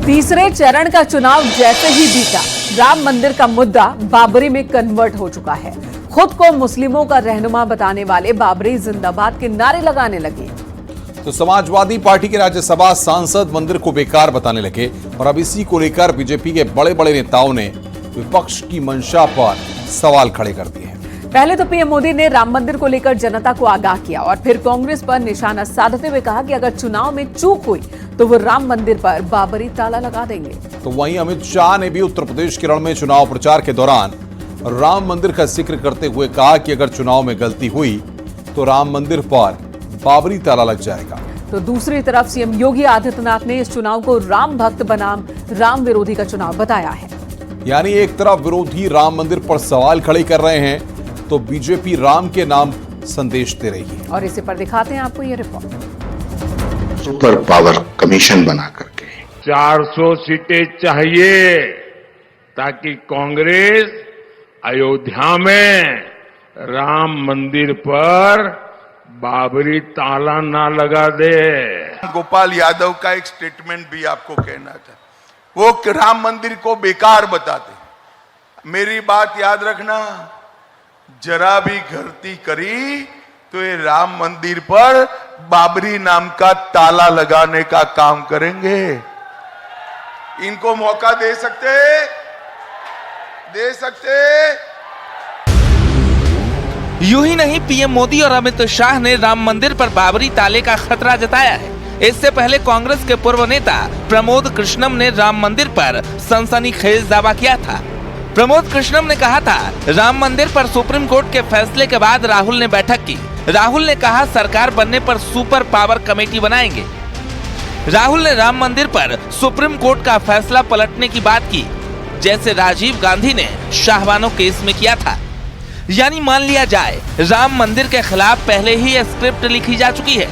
तीसरे चरण का चुनाव जैसे ही बीता, राम मंदिर का मुद्दा बाबरी में कन्वर्ट हो चुका है। खुद को मुस्लिमों का रहनुमा बताने वाले बाबरी जिंदाबाद के नारे लगाने लगे। तो समाजवादी पार्टी के राज्यसभा सांसद मंदिर को बेकार बताने लगे और अब इसी को लेकर बीजेपी के बड़े बड़े नेताओं ने विपक्ष की मंशा पर सवाल खड़े कर दिए हैं। पहले तो पीएम मोदी ने राम मंदिर को लेकर जनता को आगाह किया और फिर कांग्रेस पर निशाना साधते हुए कहा कि अगर चुनाव में चूक हुई तो वो राम मंदिर पर बाबरी ताला लगा देंगे। तो वहीं अमित शाह ने भी उत्तर प्रदेश के रण में चुनाव प्रचार के दौरान राम मंदिर का जिक्र करते हुए कहा कि अगर चुनाव में गलती हुई तो राम मंदिर पर बाबरी ताला लग जाएगा। तो दूसरी तरफ सीएम योगी आदित्यनाथ ने इस चुनाव को राम भक्त बनाम राम विरोधी का चुनाव बताया है। यानी एक तरफ विरोधी राम मंदिर पर सवाल खड़े कर रहे हैं तो बीजेपी राम के नाम संदेश दे रही है। और इसी पर दिखाते हैं आपको ये रिपोर्ट। सुपर पावर कमीशन बना करके 400 सीटें चाहिए ताकि कांग्रेस अयोध्या में राम मंदिर पर बाबरी ताला ना लगा दे। गोपाल यादव का एक स्टेटमेंट भी आपको कहना था, वो राम मंदिर को बेकार बताते। मेरी बात याद रखना, जरा भी गलती करी तो ये राम मंदिर पर बाबरी नाम का ताला लगाने का काम करेंगे। इनको मौका दे सकते। यूं ही नहीं, पीएम मोदी और अमित शाह ने राम मंदिर पर बाबरी ताले का खतरा जताया है। इससे पहले कांग्रेस के पूर्व नेता प्रमोद कृष्णम ने राम मंदिर पर सनसनीखेज दावा किया था। प्रमोद कृष्णम ने कहा था, राम मंदिर पर सुप्रीम कोर्ट के फैसले के बाद राहुल ने बैठक की। राहुल ने कहा सरकार बनने पर सुपर पावर कमेटी बनाएंगे। राहुल ने राम मंदिर पर सुप्रीम कोर्ट का फैसला पलटने की बात की, जैसे राजीव गांधी ने शाहबानो केस में किया था। यानी मान लिया जाए राम मंदिर के खिलाफ पहले ही स्क्रिप्ट लिखी जा चुकी है।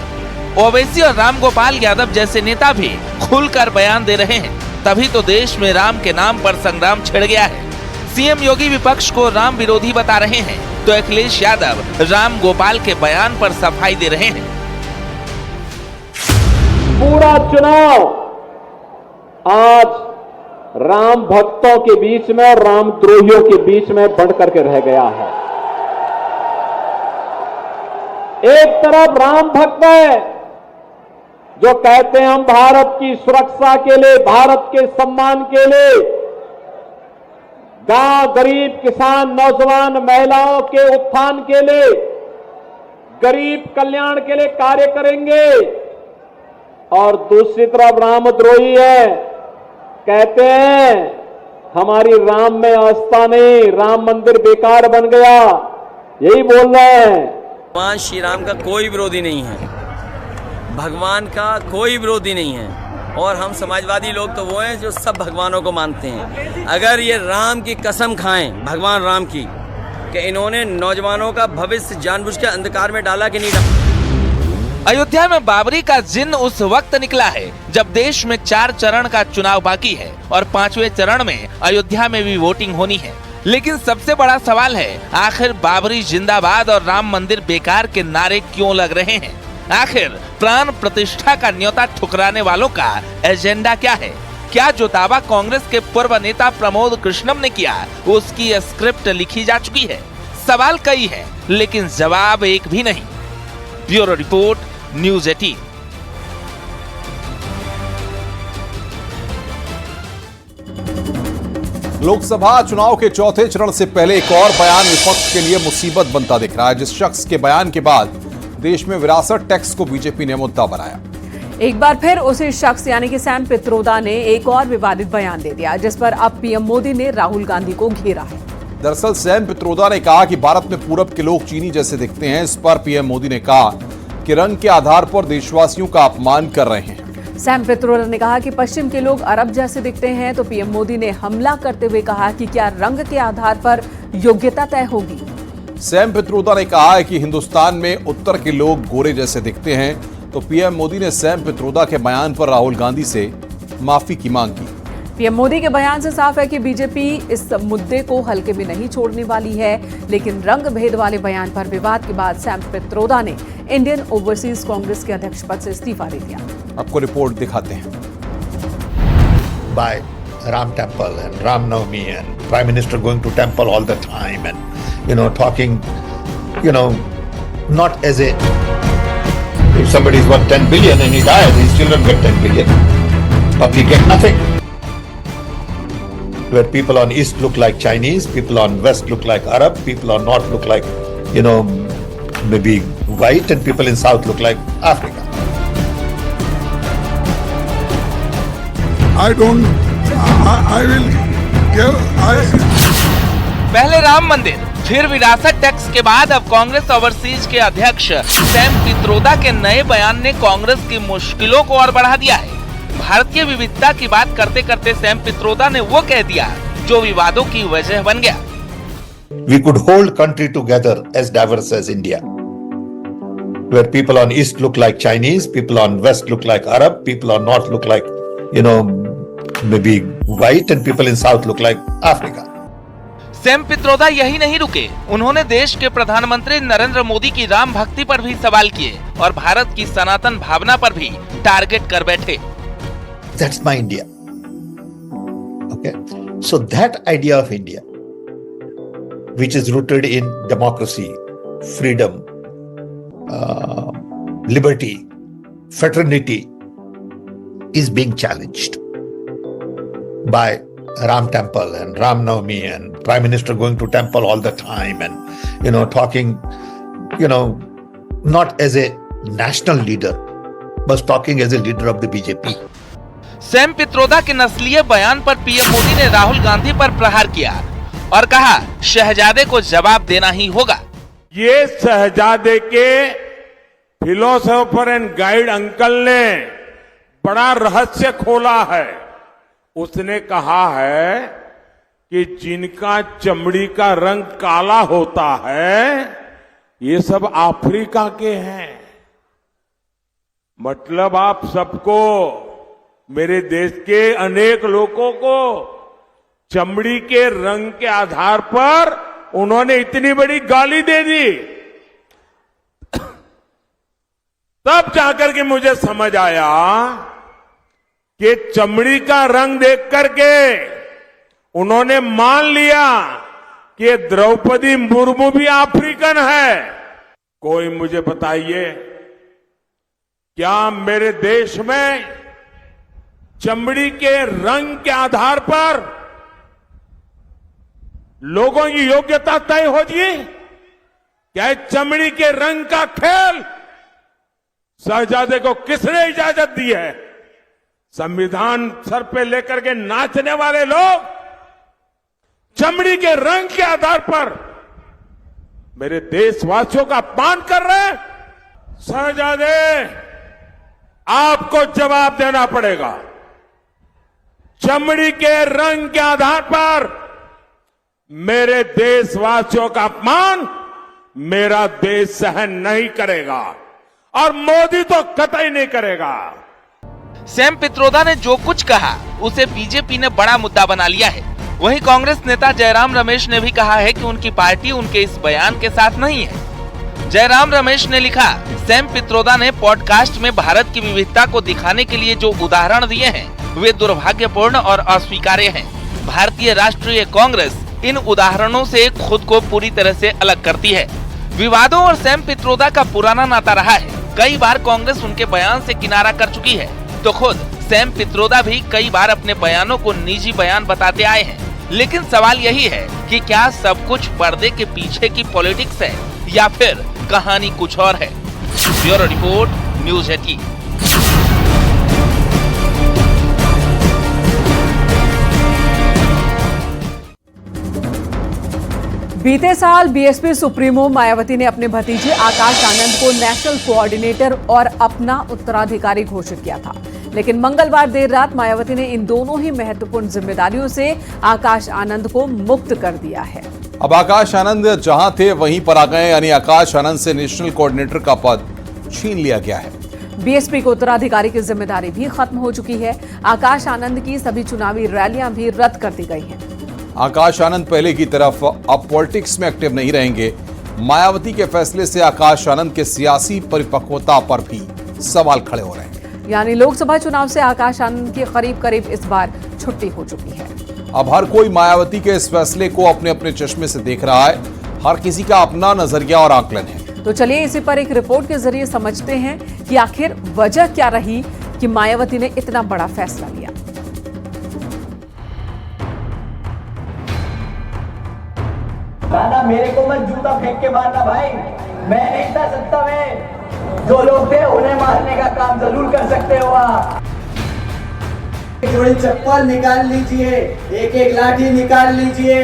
ओवैसी और राम गोपाल यादव जैसे नेता भी खुलकर बयान दे रहे हैं, तभी तो देश में राम के नाम पर संग्राम छिड़ गया है। सीएम योगी विपक्ष को राम विरोधी बता रहे हैं तो अखिलेश यादव राम गोपाल के बयान पर सफाई दे रहे हैं। पूरा चुनाव आज राम भक्तों के बीच में और राम द्रोहियों के बीच में बढ़ करके रह गया है। एक तरफ राम भक्त है जो कहते हैं हम भारत की सुरक्षा के लिए, भारत के सम्मान के लिए, गांव, गरीब, किसान, नौजवान, महिलाओं के उत्थान के लिए, गरीब कल्याण के लिए कार्य करेंगे। और दूसरी तरफ रामद्रोही है, कहते हैं हमारी राम में आस्था नहीं, राम मंदिर बेकार बन गया, यही बोल रहे हैं। भगवान श्री राम का कोई विरोधी नहीं है, भगवान का कोई विरोधी नहीं है। और हम समाजवादी लोग तो वो हैं जो सब भगवानों को मानते हैं। अगर ये राम की कसम खाएं, भगवान राम की, कि इन्होंने नौजवानों का भविष्य जानबूझ के अंधकार में डाला कि नहीं डाला। अयोध्या में बाबरी का जिन्न उस वक्त निकला है जब देश में 4 चरण का चुनाव बाकी है और 5वें चरण में अयोध्या में भी वोटिंग होनी है। लेकिन सबसे बड़ा सवाल है, आखिर बाबरी जिंदाबाद और राम मंदिर बेकार के नारे क्यों लग रहे हैं? आखिर प्राण प्रतिष्ठा का न्योता ठुकराने वालों का एजेंडा क्या है? क्या जो दावा कांग्रेस के पूर्व नेता प्रमोद कृष्णम ने किया उसकी स्क्रिप्ट लिखी जा चुकी है? सवाल कई है लेकिन जवाब एक भी नहीं। Bureau report, news 18। लोकसभा चुनाव के चौथे चरण से पहले एक और बयान विपक्ष के लिए मुसीबत बनता दिख रहा है, जिस शख्स के बयान के बाद देश में विरासत टैक्स को बीजेपी ने मुद्दा बनाया। एक बार फिर उसी शख्स यानी कि सैम पित्रोदा ने एक और विवादित बयान दे दिया, जिस पर अब पीएम मोदी ने राहुल गांधी को घेरा है। दरअसल सैम पित्रोदा ने कहा कि भारत में पूरब के लोग चीनी जैसे दिखते हैं। इस पर पीएम मोदी ने कहा कि रंग के आधार पर देशवासियों का अपमान कर रहे हैं। सैम पित्रोदा ने कहा कि पश्चिम के लोग अरब जैसे दिखते हैं, तो पीएम मोदी ने हमला करते हुए कहा कि क्या रंग के आधार पर योग्यता तय होगी। सैम पित्रोदा ने कहा है कि हिंदुस्तान में उत्तर के लोग गोरे जैसे दिखते हैं, तो पीएम मोदी ने सैम पित्रोदा के बयान पर राहुल गांधी से माफी की मांग की। पीएम मोदी के बयान से साफ है कि बीजेपी इस मुद्दे को हल्के में नहीं छोड़ने वाली है, लेकिन रंग भेद वाले बयान पर विवाद के बाद सैम पित्रोदा ने इंडियन ओवरसीज कांग्रेस के अध्यक्ष पद से इस्तीफा दे दिया। आपको रिपोर्ट दिखाते हैं। by Ram Temple and Ram Navami and Prime Minister going to temple all the time and, talking, not as a, if somebody is worth 10 billion and he dies, his children get 10 billion. Public get nothing. Where people on East look like Chinese, people on West look like Arab, people on North look like, maybe white, and people in South look like Africa. I will give, पहले राम मंदिर, फिर विरासत tax के बाद अब Congress overseas के अध्यक्ष Sam Pitroda के नए बयान ने कांग्रेस की मुश्किलों को और बढ़ा दिया है। भारतीय विविधता की बात करते करते सैम पित्रोदा ने वो कह दिया जो विवादों की वजह बन गया। We could hold country together as diverse as India, where people on East look like Chinese, people on West look like Arab, people on North look like, maybe white, and people in South look like Africa. Sam Pitroda यही नहीं रुके, उन्होंने देश के प्रधानमंत्री नरेंद्र मोदी की राम भक्ति पर भी सवाल किए और भारत की सनातन भावना पर भी टारगेट कर बैठे। That's my India. Okay, so that idea of India, which is rooted in democracy, freedom, liberty, fraternity, is being challenged by Ram Temple and Ram Navami and Prime Minister going to temple all the time and, talking, not as a national leader, but talking as a leader of the BJP. Sam Pitroda के नस्लीय बयान पर PM Modi ने राहुल गांधी पर प्रहार किया और कहा शहजादे को जवाब देना ही होगा। ये शहजादे के फिलोसोफर एंड गाइड अंकल ने बड़ा रहस्य खोला है। उसने कहा है कि जिनका चमड़ी का रंग काला होता है ये सब अफ्रीका के हैं। मतलब आप सबको, मेरे देश के अनेक लोगों को चमड़ी के रंग के आधार पर उन्होंने इतनी बड़ी गाली दे दी। तब जाकर के मुझे समझ आया कि चमड़ी का रंग देख करके उन्होंने मान लिया कि द्रौपदी मुर्मू भी अफ्रीकन है। कोई मुझे बताइए, क्या मेरे देश में चमड़ी के रंग के आधार पर लोगों की योग्यता तय होगी? क्या चमड़ी के रंग का खेल शहजादे को किसने इजाजत दी है? संविधान सर पे लेकर के नाचने वाले लोग चमड़ी के रंग के आधार पर मेरे देशवासियों का अपमान कर रहे हैं। शहजादे, आपको जवाब देना पड़ेगा। चमड़ी के रंग के आधार पर मेरे देशवासियों का अपमान मेरा देश सहन नहीं करेगा और मोदी तो कतई नहीं करेगा। सैम पित्रोदा ने जो कुछ कहा उसे बीजेपी ने बड़ा मुद्दा बना लिया है। वहीं कांग्रेस नेता जयराम रमेश ने भी कहा है कि उनकी पार्टी उनके इस बयान के साथ नहीं है। जयराम रमेश ने लिखा, सैम पित्रोदा ने पॉडकास्ट में भारत की विविधता को दिखाने के लिए जो उदाहरण दिए हैं वे दुर्भाग्यपूर्ण और अस्वीकार्य हैं। भारतीय राष्ट्रीय कांग्रेस इन उदाहरणों से खुद को पूरी तरह से अलग करती है। विवादों और सैम पित्रोदा का पुराना नाता रहा है। कई बार कांग्रेस उनके बयान से किनारा कर चुकी है, तो खुद सैम पित्रोदा भी कई बार अपने बयानों को निजी बयान बताते आए हैं। लेकिन सवाल यही है कि क्या सब कुछ पर्दे के पीछे की पॉलिटिक्स है या फिर कहानी कुछ और है। Bureau report, news 18। बीते साल बीएसपी सुप्रीमो मायावती ने अपने भतीजे आकाश आनंद को नेशनल कोऑर्डिनेटर और अपना उत्तराधिकारी घोषित किया था, लेकिन मंगलवार देर रात मायावती ने इन दोनों ही महत्वपूर्ण जिम्मेदारियों से आकाश आनंद को मुक्त कर दिया है। अब आकाश आनंद जहां थे वहीं पर आ गए, यानी आकाश आनंद से नेशनल कोऑर्डिनेटर का पद छीन लिया गया है। बीएसपी को उत्तराधिकारी की जिम्मेदारी भी खत्म हो चुकी है। आकाश आनंद की सभी चुनावी रैलियां भी रद्द कर दी गई हैं। आकाश आनंद पहले की तरफ अब पॉलिटिक्स में एक्टिव नहीं रहेंगे। मायावती के फैसले से आकाश आनंद के सियासी परिपक्वता पर भी सवाल खड़े हो रहे हैं। यानी लोकसभा चुनाव से आकाश आनंद की करीब इस बार छुट्टी हो चुकी है। अब हर कोई मायावती के इस फैसले को अपने अपने चश्मे से देख रहा है। हर किसी का अपना नजरिया और आकलन है। तो चलिए इसी पर एक रिपोर्ट के जरिए समझते हैं कि आखिर वजह क्या रही कि मायावती ने इतना बड़ा फैसला लिया। ना मेरे को मत जूता फेंक के मारना भाई, मैं नहीं था सत्ता में। जो लोग थे उन्हें मारने का काम जरूर कर सकते हो आप। जोड़ी चप्पल निकाल लीजिए, एक एक लाठी निकाल लीजिए।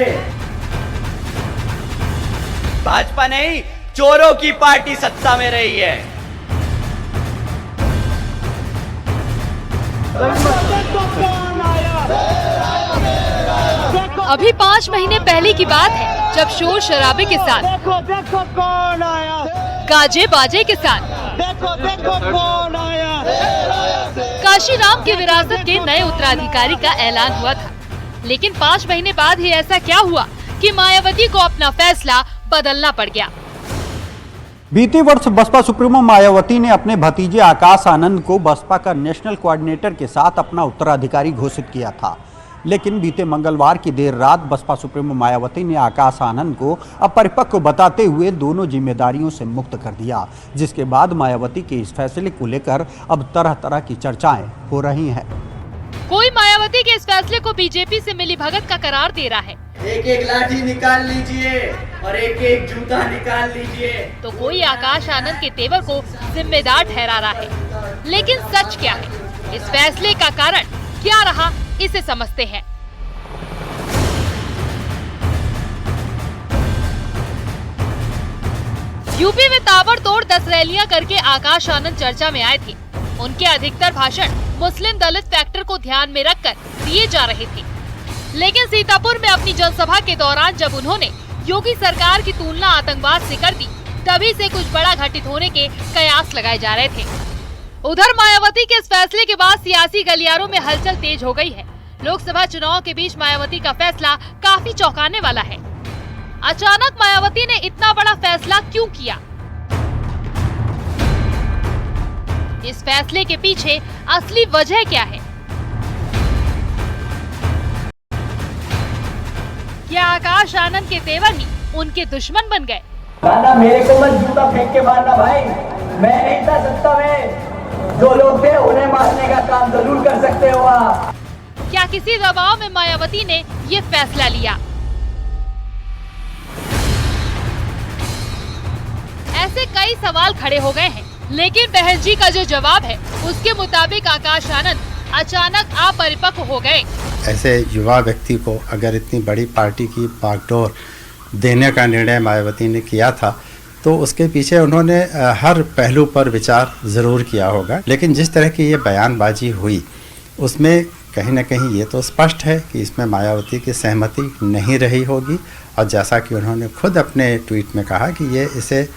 भाजपा नहीं, चोरों की पार्टी सत्ता में रही है। अभी 5 महीने पहले की बात है जब शोर शराबे के साथ, देखो कौन आया, गाजे बाजे के साथ देखो कौन आया। काशीराम की विरासत के नए उत्तराधिकारी का ऐलान हुआ था, लेकिन 5 महीने बाद ही ऐसा क्या हुआ कि मायावती को अपना फैसला बदलना पड़ गया। बीते वर्ष बसपा सुप्रीमो मायावती ने अपने भतीजे आकाश आनंद को बसपा का नेशनल कोऑर्डिनेटर के साथ अपना उत्तराधिकारी घोषित किया था, लेकिन बीते मंगलवार की देर रात बसपा सुप्रीमो मायावती ने आकाश आनंद को अपरिपक्व बताते हुए दोनों जिम्मेदारियों से मुक्त कर दिया, जिसके बाद मायावती के इस फैसले को लेकर अब तरह तरह की चर्चाएं हो रही हैं। कोई मायावती के इस फैसले को बीजेपी से मिली भगत का करार दे रहा है, एक एक लाठी निकाल लीजिए और एक एक जूता निकाल लीजिए। तो कोई आकाश आनंद के तेवर को जिम्मेदार ठहरा रहा है। लेकिन सच क्या है, इस फैसले का कारण क्या रहा, इसे समझते हैं। यूपी में ताबड़तोड़ 10 रैलियां करके आकाश आनंद चर्चा में आए थे। उनके अधिकतर भाषण मुस्लिम दलित फैक्टर को ध्यान में रखकर दिए जा रहे थे, लेकिन सीतापुर में अपनी जनसभा के दौरान जब उन्होंने योगी सरकार की तुलना आतंकवाद से कर दी, तभी से कुछ बड़ा घटित होने के कयास लगाए जा रहे थे। उधर मायावती के इस फैसले के बाद सियासी गलियारों में हलचल तेज हो गई है। लोकसभा चुनाव के बीच मायावती का फैसला काफी चौंकाने वाला है। अचानक मायावती ने इतना बड़ा फैसला क्यों किया? इस फैसले के पीछे असली वजह क्या है? क्या आकाश आनंद के तेवर ही उनके दुश्मन बन गए? ना मेरे को मत जूता फेंक के मारना भाई, मैं नहीं था सत्ता में। जो लोग थे उन्हें मारने का काम जरूर कर सकते हो आप। क्या किसी दबाव में मायावती ने ये फैसला लिया? ऐसे कई सवाल खड़े हो गए हैं, लेकिन बहन जी का जो जवाब है उसके मुताबिक आकाश आनंद अचानक अपरिपक्व हो गए। ऐसे युवा व्यक्ति को अगर इतनी बड़ी पार्टी की बागडोर देने का निर्णय मायावती ने किया था, तो उसके पीछे उन्होंने हर पहलू पर विचार ज़रूर किया होगा। लेकिन जिस तरह की ये बयानबाजी हुई, उसमें कहीं न कहीं ये तो स्पष्ट है कि इसमें मायावती की सहमति नहीं रही होगी। और जैसा कि उन्होंने खुद अपने ट्वीट में कहा कि ये इसे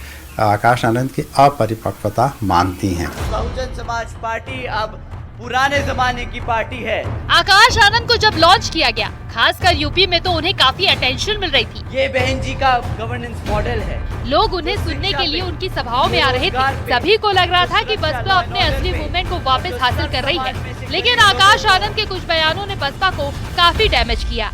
आकाश आनंद की अपरिपक्वता मानती हैं। बहुजन समाज पार्टी अब पुराने जमाने की पार्टी है। आकाश आनंद को जब लॉन्च किया गया, खासकर यूपी में, तो उन्हें काफी अटेंशन मिल रही थी। ये बहन जी का गवर्नेंस मॉडल है। लोग उन्हें सुनने के लिए उनकी सभाओं में आ रहे थे। सभी को लग रहा था कि बसपा अपने असली मूवमेंट को वापस हासिल कर रही है। लेकिन आकाश आनंद के कुछ बयानों ने बसपा को काफी डैमेज किया।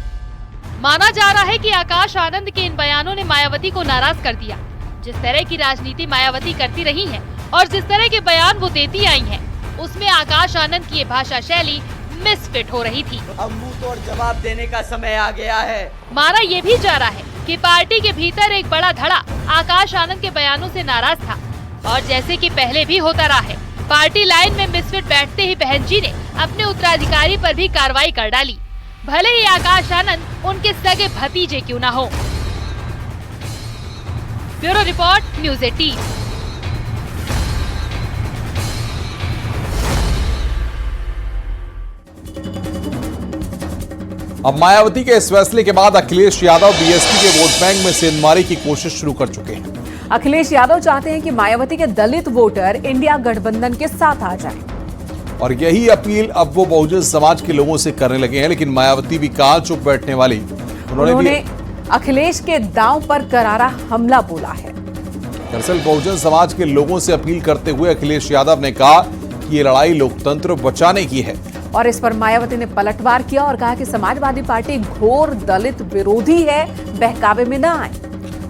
माना जा रहा है कि आकाश आनंद के इन बयानों ने मायावती को नाराज कर दिया। जिस तरह की राजनीति मायावती करती रही है और जिस तरह के बयान वो देती आई हैं, उसमें आकाश आनंद की ये भाषा शैली मिसफिट हो रही थी। अब मुंह तोड़ जवाब देने का समय आ गया है। माना ये भी जा रहा है कि पार्टी के भीतर एक बड़ा धड़ा आकाश आनंद के बयानों से नाराज था, और जैसे कि पहले भी होता रहा है, पार्टी लाइन में मिसफिट बैठते ही बहन जी ने अपने उत्तराधिकारी पर भी कार्रवाई कर डाली, भले ही आकाश आनंद उनके सगे भतीजे क्यों ना हो। Bureau report, news 18। अब मायावती के इस फैसले के बाद अखिलेश यादव बीएसपी के वोट बैंक में सेंधमारी की कोशिश शुरू कर चुके हैं। अखिलेश यादव चाहते हैं कि मायावती के दलित वोटर इंडिया गठबंधन के साथ आ जाएं। और यही अपील अब वो बहुजन समाज के लोगों से करने लगे हैं। लेकिन मायावती भी कहां चुप बैठने वाली, उन्होंने अखिलेश के दांव पर करारा हमला बोला है। दरअसल बहुजन समाज के लोगों से अपील करते हुए अखिलेश यादव ने कहा कि ये लड़ाई लोकतंत्र बचाने की है। और इस पर मायावती ने पलटवार किया और कहा कि समाजवादी पार्टी घोर दलित विरोधी है, बहकावे में न आए।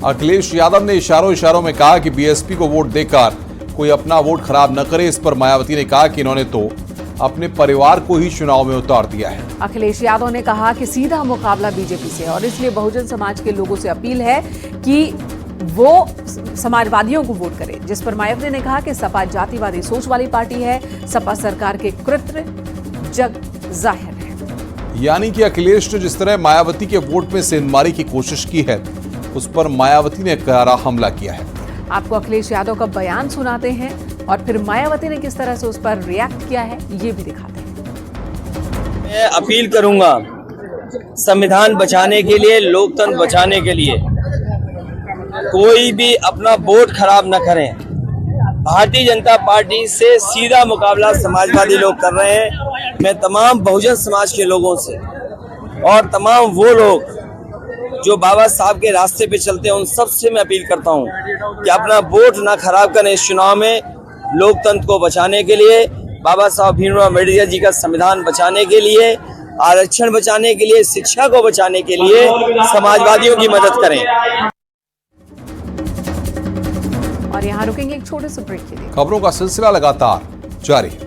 अखिलेश यादव ने इशारों में कहा कि बीएसपी को वोट देकर कोई अपना वोट खराब न करे। इस पर मायावती ने कहा कि इन्होंने तो अपने परिवार को ही चुनाव में उतार दिया है। अखिलेश यादव ने कहा कि सीधा मुकाबला बीजेपी से है और इसलिए बहुजन समाज के लोगों से अपील है कि वो समाजवादियों को वोट करें। जिस पर मायावती ने कहा कि सपा जातिवादी सोच वाली पार्टी है, सपा सरकार के कृत्य जग जाहिर है। यानी कि अखिलेश ने जिस तरह मायावती के वोट में सेंधमारी की कोशिश की है, उस पर मायावती ने करारा हमला किया है। आपको अखिलेश यादव का बयान सुनाते हैं और फिर मायावती ने किस तरह से उस पर रिएक्ट किया है ये भी दिखाते हैं। मैं अपील करूंगा संविधान बचाने के लिए, लोकतंत्र बचाने के लिए कोई भी अपना वोट खराब न करें। भारतीय जनता पार्टी से सीधा मुकाबला समाजवादी लोग कर रहे हैं। मैं तमाम बहुजन समाज के लोगों से और तमाम वो लोग जो बाबा साहब के रास्ते पे चलते हैं उन सब से मैं अपील करता हूं कि अपना वोट ना खराब करें। इस चुनाव में लोकतंत्र को बचाने के लिए, बाबा साहब भीमराव अम्बेडकर जी का संविधान बचाने के लिए, आरक्षण बचाने के लिए, शिक्षा को बचाने के लिए समाजवादियों की मदद करें। और यहाँ रुकेंगे एक छोटे से ब्रेक के लिए। खबरों का सिलसिला लगातार जारी है।